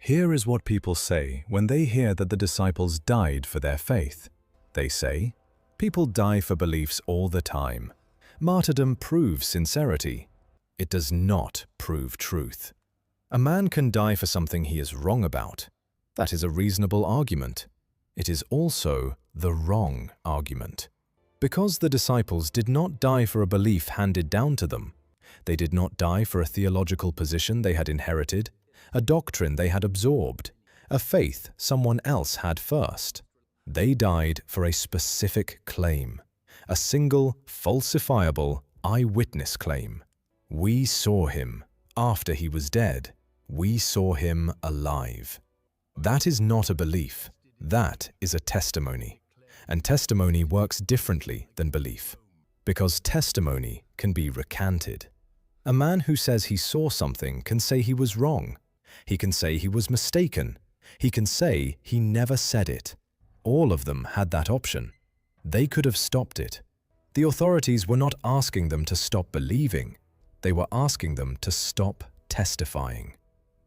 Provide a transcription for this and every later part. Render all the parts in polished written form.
Here is what people say when they hear that the disciples died for their faith. They say, "People die for beliefs all the time. Martyrdom proves sincerity. It does not prove truth." A man can die for something he is wrong about. That is a reasonable argument. It is also the wrong argument. Because the disciples did not die for a belief handed down to them. They did not die for a theological position they had inherited, a doctrine they had absorbed, a faith someone else had first. They died for a specific claim, a single, falsifiable, eyewitness claim. We saw him. After he was dead, we saw him alive. That is not a belief. That is a testimony. And testimony works differently than belief, because testimony can be recanted. A man who says he saw something can say he was wrong. He can say he was mistaken. He can say he never said it. All of them had that option. They could have stopped it. The authorities were not asking them to stop believing. They were asking them to stop testifying.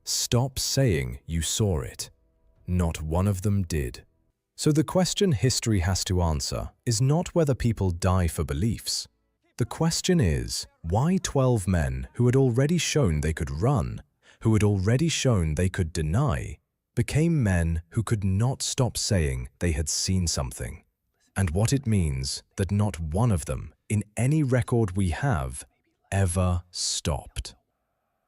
Stop saying you saw it. Not one of them did. So the question history has to answer is not whether people die for beliefs. The question is, why 12 men who had already shown they could run, who had already shown they could deny, became men who could not stop saying they had seen something, and what it means that not one of them, in any record we have, ever stopped.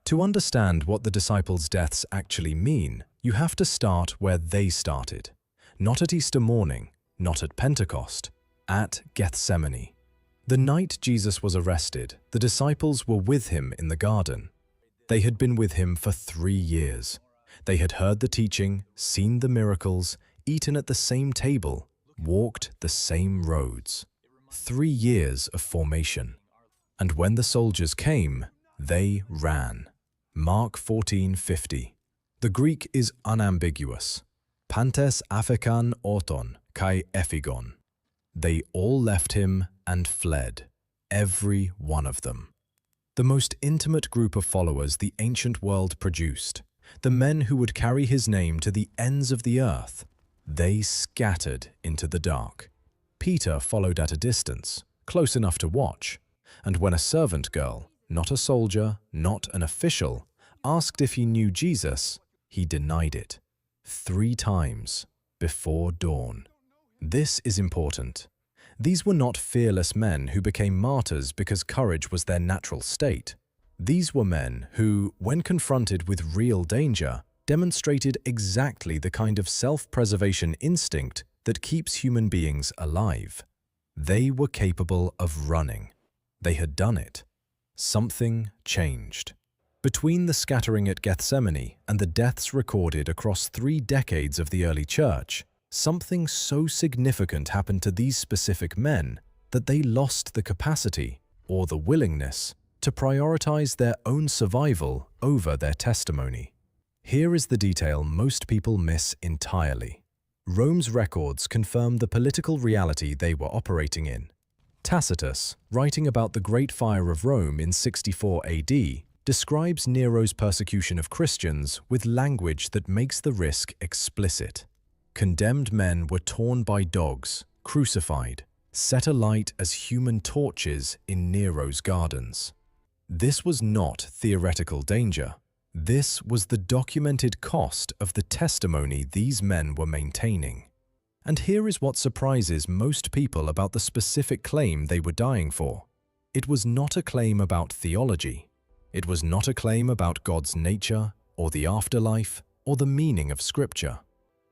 To understand what the disciples' deaths actually mean, you have to start where they started. Not at Easter morning, not at Pentecost, at Gethsemane. The night Jesus was arrested, the disciples were with him in the garden. They had been with him for 3 years. They had heard the teaching, seen the miracles, eaten at the same table, walked the same roads. 3 years of formation. And when the soldiers came, they ran. Mark 14:50. The Greek is unambiguous. Pantes aphekan orton kai ephigon. They all left him and fled, every one of them. The most intimate group of followers the ancient world produced, the men who would carry his name to the ends of the earth, they scattered into the dark. Peter followed at a distance, close enough to watch, and when a servant girl, not a soldier, not an official, asked if he knew Jesus, he denied it. 3 times before dawn. This is important. These were not fearless men who became martyrs because courage was their natural state. These were men who, when confronted with real danger, demonstrated exactly the kind of self-preservation instinct that keeps human beings alive. They were capable of running. They had done it. Something changed. Between the scattering at Gethsemane and the deaths recorded across 3 decades of the early church, something so significant happened to these specific men that they lost the capacity or the willingness to prioritize their own survival over their testimony. Here is the detail most people miss entirely. Rome's records confirm the political reality they were operating in. Tacitus, writing about the Great Fire of Rome in 64 AD, describes Nero's persecution of Christians with language that makes the risk explicit. Condemned men were torn by dogs, crucified, set alight as human torches in Nero's gardens. This was not theoretical danger. This was the documented cost of the testimony these men were maintaining. And here is what surprises most people about the specific claim they were dying for. It was not a claim about theology. It was not a claim about God's nature, or the afterlife, or the meaning of Scripture.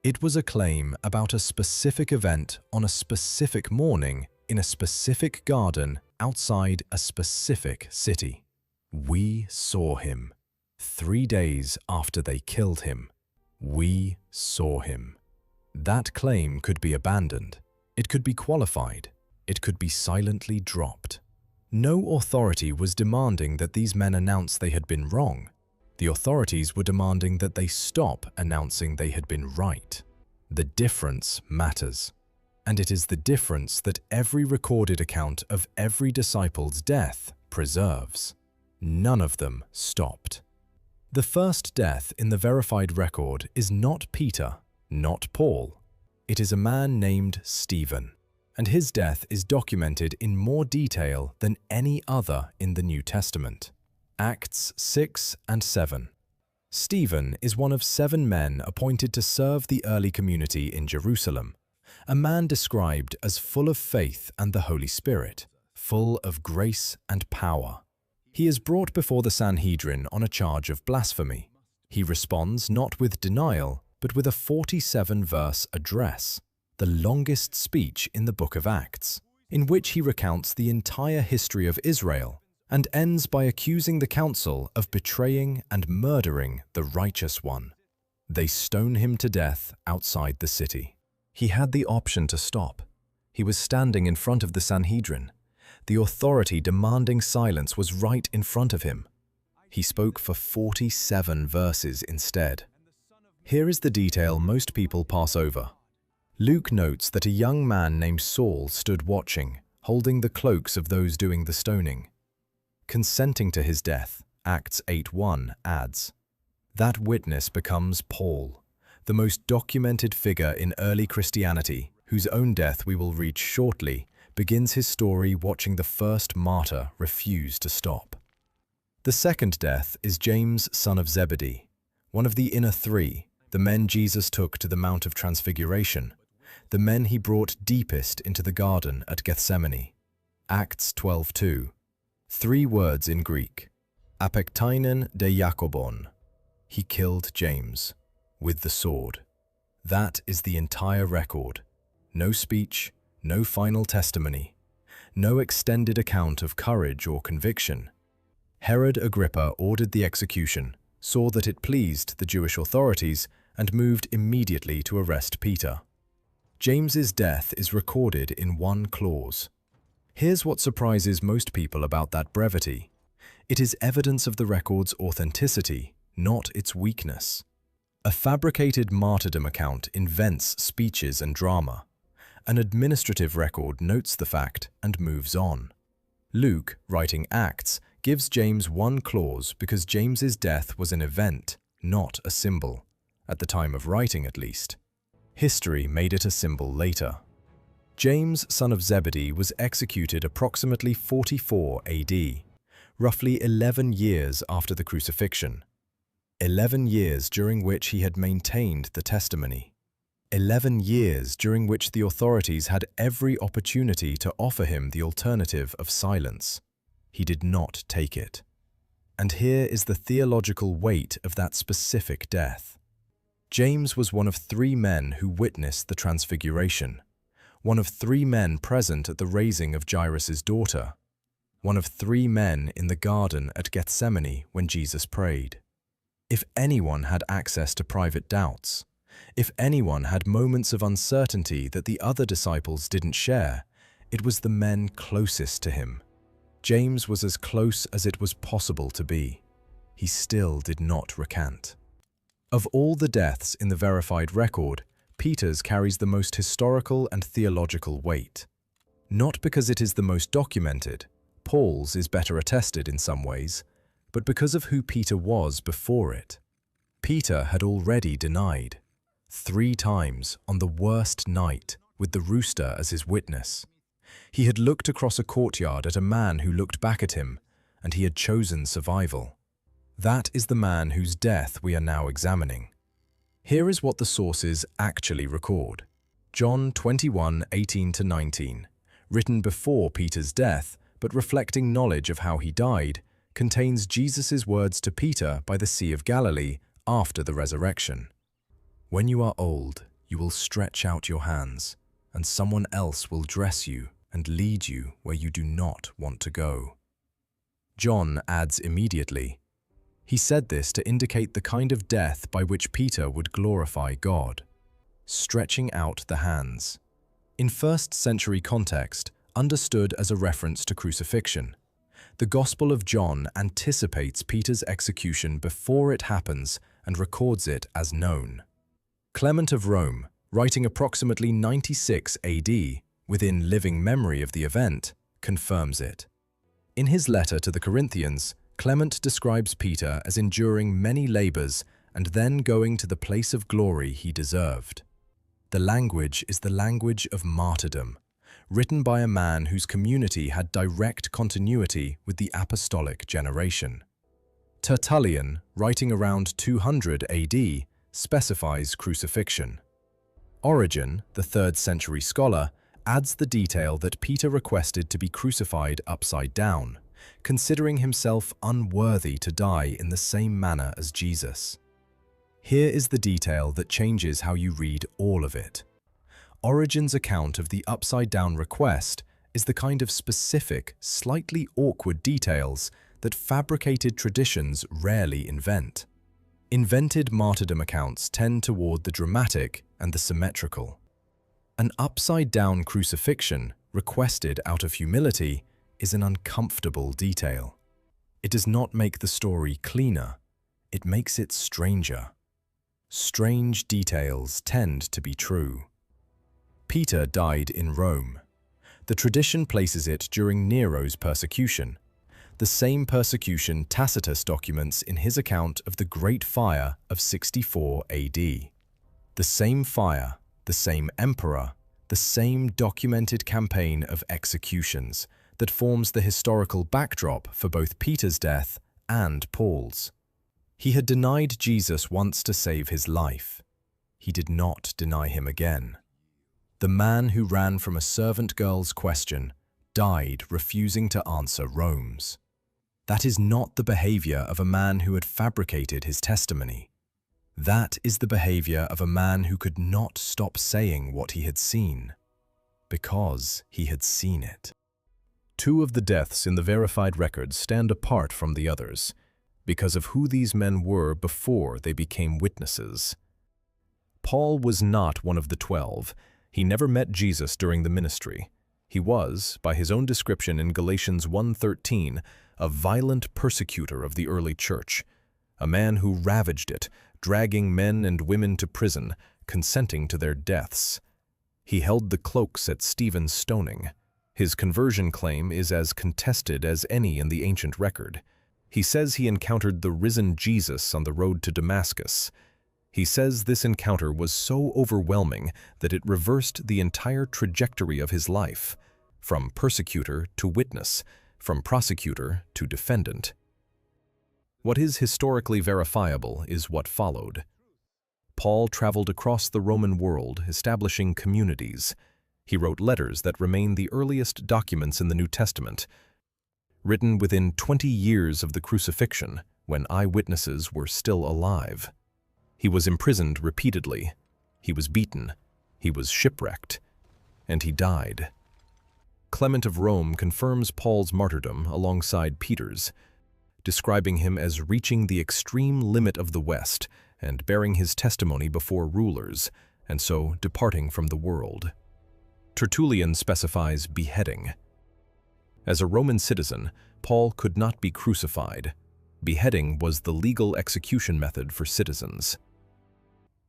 It was a claim about a specific event on a specific morning in a specific garden outside a specific city. We saw him. 3 days after they killed him, we saw him. That claim could be abandoned. It could be qualified. It could be silently dropped. No authority was demanding that these men announce they had been wrong. The authorities were demanding that they stop announcing they had been right. The difference matters. And it is the difference that every recorded account of every disciple's death preserves. None of them stopped. The first death in the verified record is not Peter, not Paul. It is a man named Stephen, and his death is documented in more detail than any other in the New Testament. Acts 6 and 7. Stephen is one of 7 men appointed to serve the early community in Jerusalem, a man described as full of faith and the Holy Spirit, full of grace and power. He is brought before the Sanhedrin on a charge of blasphemy. He responds not with denial, but with a 47-verse address, the longest speech in the book of Acts, in which he recounts the entire history of Israel and ends by accusing the council of betraying and murdering the righteous one. They stone him to death outside the city. He had the option to stop. He was standing in front of the Sanhedrin. The authority demanding silence was right in front of him. He spoke for 47 verses instead. Here is the detail most people pass over. Luke notes that a young man named Saul stood watching, holding the cloaks of those doing the stoning. Consenting to his death, Acts 8:1 adds, that witness becomes Paul, the most documented figure in early Christianity, whose own death we will reach shortly, begins his story watching the first martyr refuse to stop. The second death is James, son of Zebedee, one of the inner 3, the men Jesus took to the Mount of Transfiguration, the men he brought deepest into the garden at Gethsemane. Acts 12:2. 3 words in Greek. Apektainen de Jakobon. He killed James with the sword. That is the entire record. No speech, no final testimony, no extended account of courage or conviction. Herod Agrippa ordered the execution, saw that it pleased the Jewish authorities, and moved immediately to arrest Peter. James's death is recorded in 1 clause. Here's what surprises most people about that brevity. It is evidence of the record's authenticity, not its weakness. A fabricated martyrdom account invents speeches and drama. An administrative record notes the fact and moves on. Luke, writing Acts, gives James 1 clause because James's death was an event, not a symbol, at the time of writing at least. History made it a symbol later. James, son of Zebedee, was executed approximately 44 AD, roughly 11 years after the crucifixion. 11 years during which he had maintained the testimony. 11 years during which the authorities had every opportunity to offer him the alternative of silence. He did not take it. And here is the theological weight of that specific death. James was one of 3 men who witnessed the Transfiguration, one of 3 men present at the raising of Jairus' daughter, one of 3 men in the garden at Gethsemane when Jesus prayed. If anyone had access to private doubts, if anyone had moments of uncertainty that the other disciples didn't share, it was the men closest to him. James was as close as it was possible to be. He still did not recant. Of all the deaths in the verified record, Peter's carries the most historical and theological weight. Not because it is the most documented, Paul's is better attested in some ways, but because of who Peter was before it. Peter had already denied. 3 times on the worst night with the rooster as his witness. He had looked across a courtyard at a man who looked back at him, and he had chosen survival. That is the man whose death we are now examining. Here is what the sources actually record. John 21:18-19, written before Peter's death, but reflecting knowledge of how he died, contains Jesus' words to Peter by the Sea of Galilee after the resurrection. When you are old, you will stretch out your hands, and someone else will dress you and lead you where you do not want to go. John adds immediately, he said this to indicate the kind of death by which Peter would glorify God. Stretching out the hands. In first-century context, understood as a reference to crucifixion. The Gospel of John anticipates Peter's execution before it happens and records it as known. Clement of Rome, writing approximately 96 AD, within living memory of the event, confirms it. In his letter to the Corinthians, Clement describes Peter as enduring many labors and then going to the place of glory he deserved. The language is the language of martyrdom, written by a man whose community had direct continuity with the apostolic generation. Tertullian, writing around 200 AD, specifies crucifixion. Origen, the 3rd century scholar, adds the detail that Peter requested to be crucified upside down, considering himself unworthy to die in the same manner as Jesus. Here is the detail that changes how you read all of it. Origen's account of the upside-down request is the kind of specific, slightly awkward details that fabricated traditions rarely invent. Invented martyrdom accounts tend toward the dramatic and the symmetrical. An upside-down crucifixion, requested out of humility, is an uncomfortable detail. It does not make the story cleaner, it makes it stranger. Strange details tend to be true. Peter died in Rome. The tradition places it during Nero's persecution, the same persecution Tacitus documents in his account of the Great Fire of 64 AD. The same fire, the same emperor, the same documented campaign of executions that forms the historical backdrop for both Peter's death and Paul's. He had denied Jesus once to save his life. He did not deny him again. The man who ran from a servant girl's question died refusing to answer Rome's. That is not the behavior of a man who had fabricated his testimony. That is the behavior of a man who could not stop saying what he had seen, because he had seen it. Two of the deaths in the verified records stand apart from the others, because of who these men were before they became witnesses. Paul was not one of the 12. He never met Jesus during the ministry. He was, by his own description in Galatians 1:13, a violent persecutor of the early church, a man who ravaged it, dragging men and women to prison, consenting to their deaths. He held the cloaks at Stephen's stoning. His conversion claim is as contested as any in the ancient record. He says he encountered the risen Jesus on the road to Damascus. He says this encounter was so overwhelming that it reversed the entire trajectory of his life, from persecutor to witness, from prosecutor to defendant. What is historically verifiable is what followed. Paul traveled across the Roman world, establishing communities. He wrote letters that remain the earliest documents in the New Testament, written within 20 years of the crucifixion, when eyewitnesses were still alive. He was imprisoned repeatedly. He was beaten. He was shipwrecked. And he died. Clement of Rome confirms Paul's martyrdom alongside Peter's, describing him as reaching the extreme limit of the West and bearing his testimony before rulers, and so departing from the world. Tertullian specifies beheading. As a Roman citizen, Paul could not be crucified. Beheading was the legal execution method for citizens.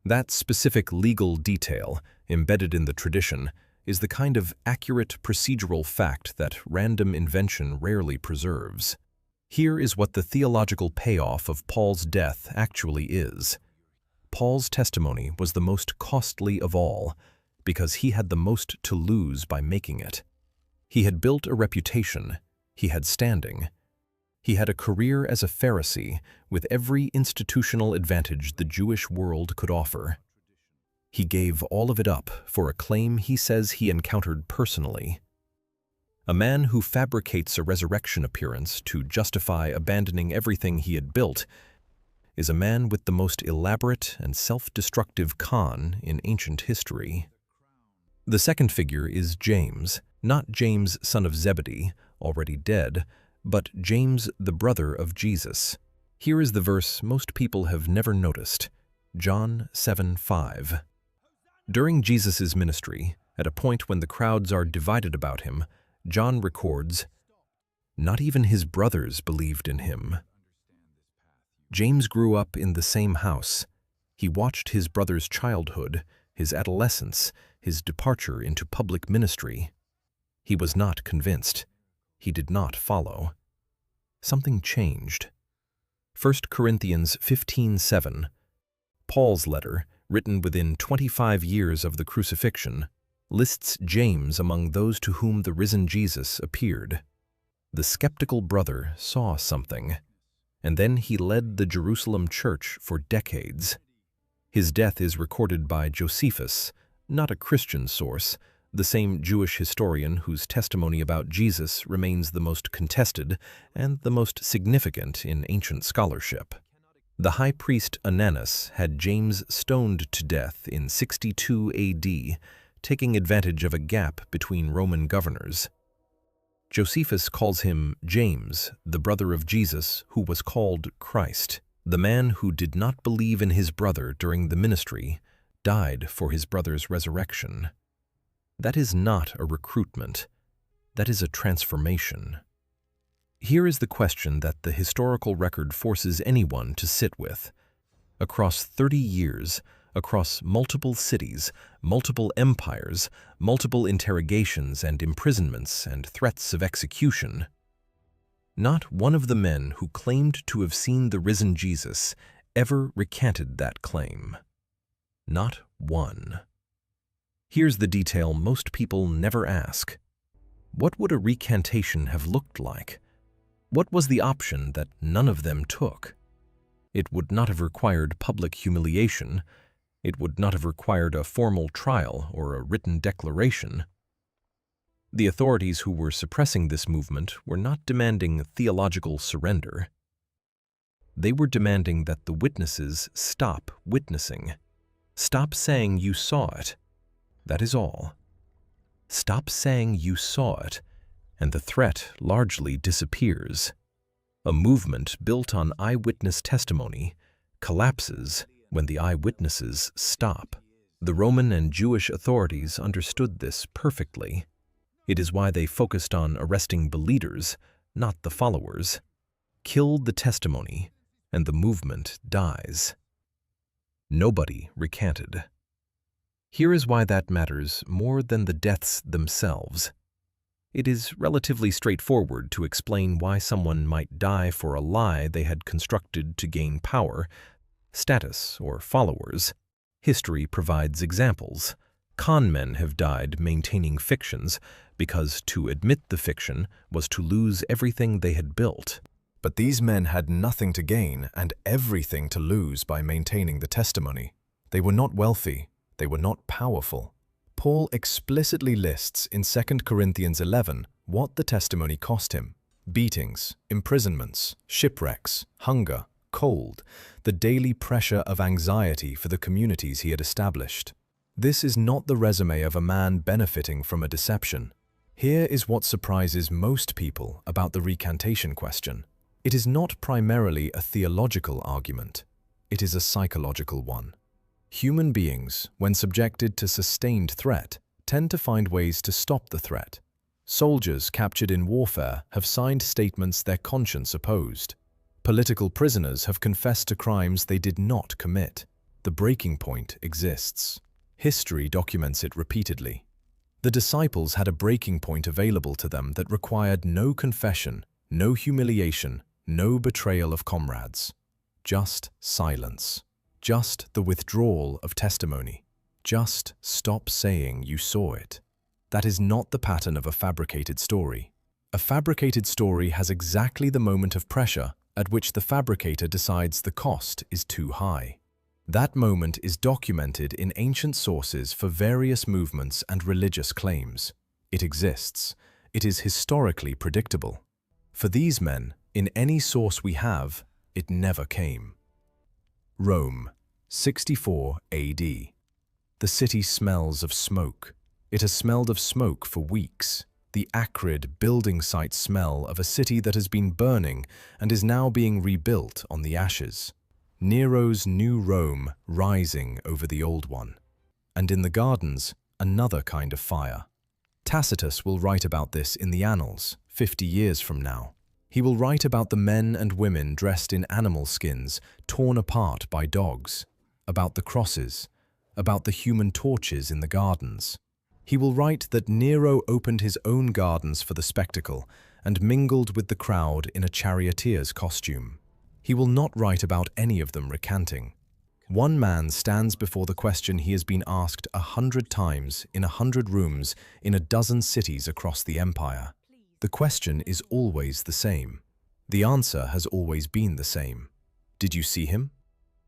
That specific legal detail, embedded in the tradition, is the kind of accurate procedural fact that random invention rarely preserves. Here is what the theological payoff of Paul's death actually is. Paul's testimony was the most costly of all, because he had the most to lose by making it. He had built a reputation, he had standing. He had a career as a Pharisee with every institutional advantage the Jewish world could offer. He gave all of it up for a claim he says he encountered personally. A man who fabricates a resurrection appearance to justify abandoning everything he had built is a man with the most elaborate and self-destructive con in ancient history. The second figure is James, not James, son of Zebedee, already dead, but James, the brother of Jesus. Here is the verse most people have never noticed, John 7:5. During Jesus' ministry, at a point when the crowds are divided about him, John records, "Not even his brothers believed in him." James grew up in the same house. He watched his brother's childhood, his adolescence, his departure into public ministry. He was not convinced. He did not follow. something changed. 1 Corinthians 15:7, Paul's letter, written within 25 years of the crucifixion, lists James among those to whom the risen Jesus appeared. The skeptical brother saw something, and then he led the Jerusalem church for decades. His death is recorded by Josephus, not a Christian source, the same Jewish historian whose testimony about Jesus remains the most contested and the most significant in ancient scholarship. The high priest Ananus had James stoned to death in 62 AD, taking advantage of a gap between Roman governors. Josephus calls him James, the brother of Jesus, who was called Christ. The man who did not believe in his brother during the ministry died for his brother's resurrection. That is not a recruitment. That is a transformation. Here is the question that the historical record forces anyone to sit with. Across 30 years, across multiple cities, multiple empires, multiple interrogations and imprisonments and threats of execution, not one of the men who claimed to have seen the risen Jesus ever recanted that claim. Not one. Here's the detail most people never ask. What would a recantation have looked like? What was the option that none of them took? It would not have required public humiliation. It would not have required a formal trial or a written declaration. The authorities who were suppressing this movement were not demanding theological surrender. They were demanding that the witnesses stop witnessing. Stop saying you saw it. That is all. Stop saying you saw it, and the threat largely disappears. A movement built on eyewitness testimony collapses when the eyewitnesses stop. The Roman and Jewish authorities understood this perfectly. It is why they focused on arresting the leaders, not the followers. Kill the testimony, and the movement dies. Nobody recanted. Here is why that matters more than the deaths themselves. It is relatively straightforward to explain why someone might die for a lie they had constructed to gain power, status, or followers. History provides examples. Con men have died maintaining fictions because to admit the fiction was to lose everything they had built. But these men had nothing to gain and everything to lose by maintaining the testimony. They were not wealthy. They were not powerful. Paul explicitly lists in 2 Corinthians 11 what the testimony cost him: beatings, imprisonments, shipwrecks, hunger, cold, the daily pressure of anxiety for the communities he had established. This is not the resume of a man benefiting from a deception. Here is what surprises most people about the recantation question. It is not primarily a theological argument. It is a psychological one. Human beings, when subjected to sustained threat, tend to find ways to stop the threat. Soldiers captured in warfare have signed statements their conscience opposed. Political prisoners have confessed to crimes they did not commit. The breaking point exists. History documents it repeatedly. The disciples had a breaking point available to them that required no confession, no humiliation, no betrayal of comrades. Just silence. Just the withdrawal of testimony. Just stop saying you saw it. That is not the pattern of a fabricated story. A fabricated story has exactly the moment of pressure at which the fabricator decides the cost is too high. That moment is documented in ancient sources for various movements and religious claims. It exists. It is historically predictable. For these men, in any source we have, it never came. Rome, 64 AD. The city smells of smoke. It has smelled of smoke for weeks. The acrid, building site smell of a city that has been burning and is now being rebuilt on the ashes. Nero's new Rome rising over the old one. And in the gardens, another kind of fire. Tacitus will write about this in the Annals, 50 years from now. He will write about the men and women dressed in animal skins, torn apart by dogs, about the crosses, about the human torches in the gardens. He will write that Nero opened his own gardens for the spectacle, and mingled with the crowd in a charioteer's costume. He will not write about any of them recanting. One man stands before the question he has been asked 100 times in 100 rooms in a dozen cities across the empire. The question is always the same. The answer has always been the same. Did you see him?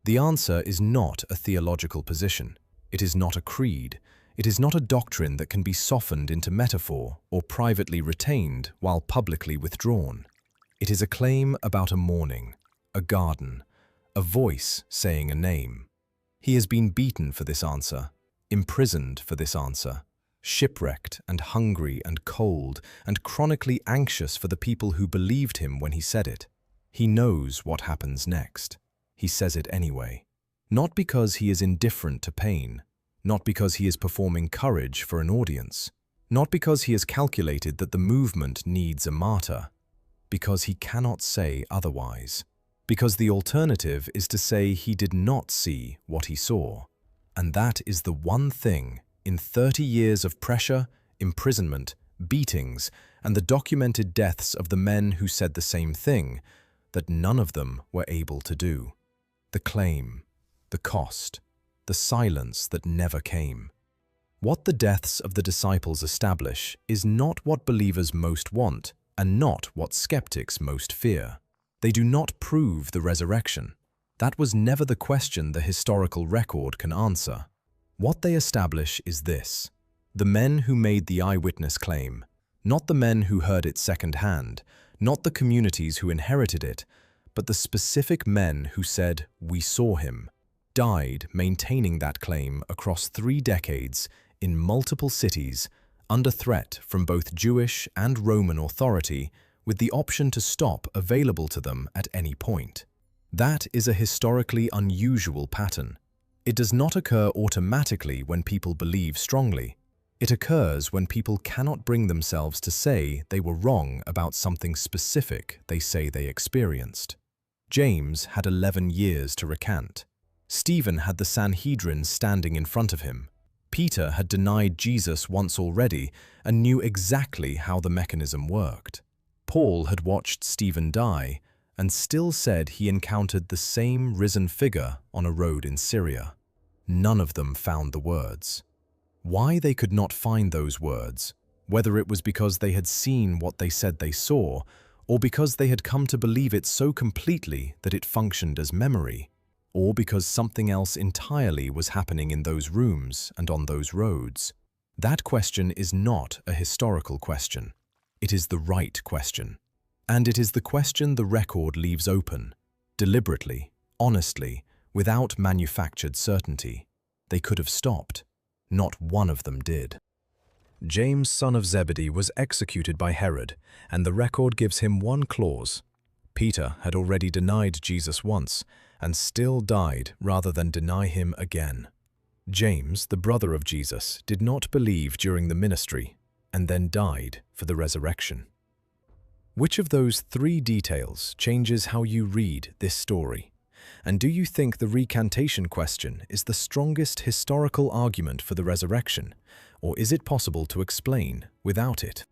The answer is not a theological position. It is not a creed. It is not a doctrine that can be softened into metaphor or privately retained while publicly withdrawn. It is a claim about a morning, a garden, a voice saying a name. He has been beaten for this answer, imprisoned for this answer, shipwrecked and hungry and cold and chronically anxious for the people who believed him when he said it. He knows what happens next. He says it anyway. Not because he is indifferent to pain, not because he is performing courage for an audience, not because he has calculated that the movement needs a martyr, because he cannot say otherwise. Because the alternative is to say he did not see what he saw. And that is the one thing in 30 years of pressure, imprisonment, beatings, and the documented deaths of the men who said the same thing that none of them were able to do. The claim, the cost, the silence that never came. What the deaths of the disciples establish is not what believers most want and not what skeptics most fear. They do not prove the resurrection. That was never the question the historical record can answer. What they establish is this: the men who made the eyewitness claim, not the men who heard it secondhand, not the communities who inherited it, but the specific men who said, "We saw him," died maintaining that claim across 3 decades in multiple cities, under threat from both Jewish and Roman authority, with the option to stop available to them at any point. That is a historically unusual pattern. It does not occur automatically when people believe strongly. It occurs when people cannot bring themselves to say they were wrong about something specific they say they experienced. James had 11 years to recant. Stephen had the Sanhedrin standing in front of him. Peter had denied Jesus once already and knew exactly how the mechanism worked. Paul had watched Stephen die and still said he encountered the same risen figure on a road in Syria. None of them found the words. Why they could not find those words, whether it was because they had seen what they said they saw, or because they had come to believe it so completely that it functioned as memory, or because something else entirely was happening in those rooms and on those roads, that question is not a historical question. It is the right question. And it is the question the record leaves open, deliberately, honestly, without manufactured certainty. They could have stopped. Not one of them did. James, son of Zebedee, was executed by Herod, and the record gives him one clause. Peter had already denied Jesus once, and still died rather than deny him again. James, the brother of Jesus, did not believe during the ministry, and then died for the resurrection. Which of those 3 details changes how you read this story? And do you think the recantation question is the strongest historical argument for the resurrection, or is it possible to explain without it?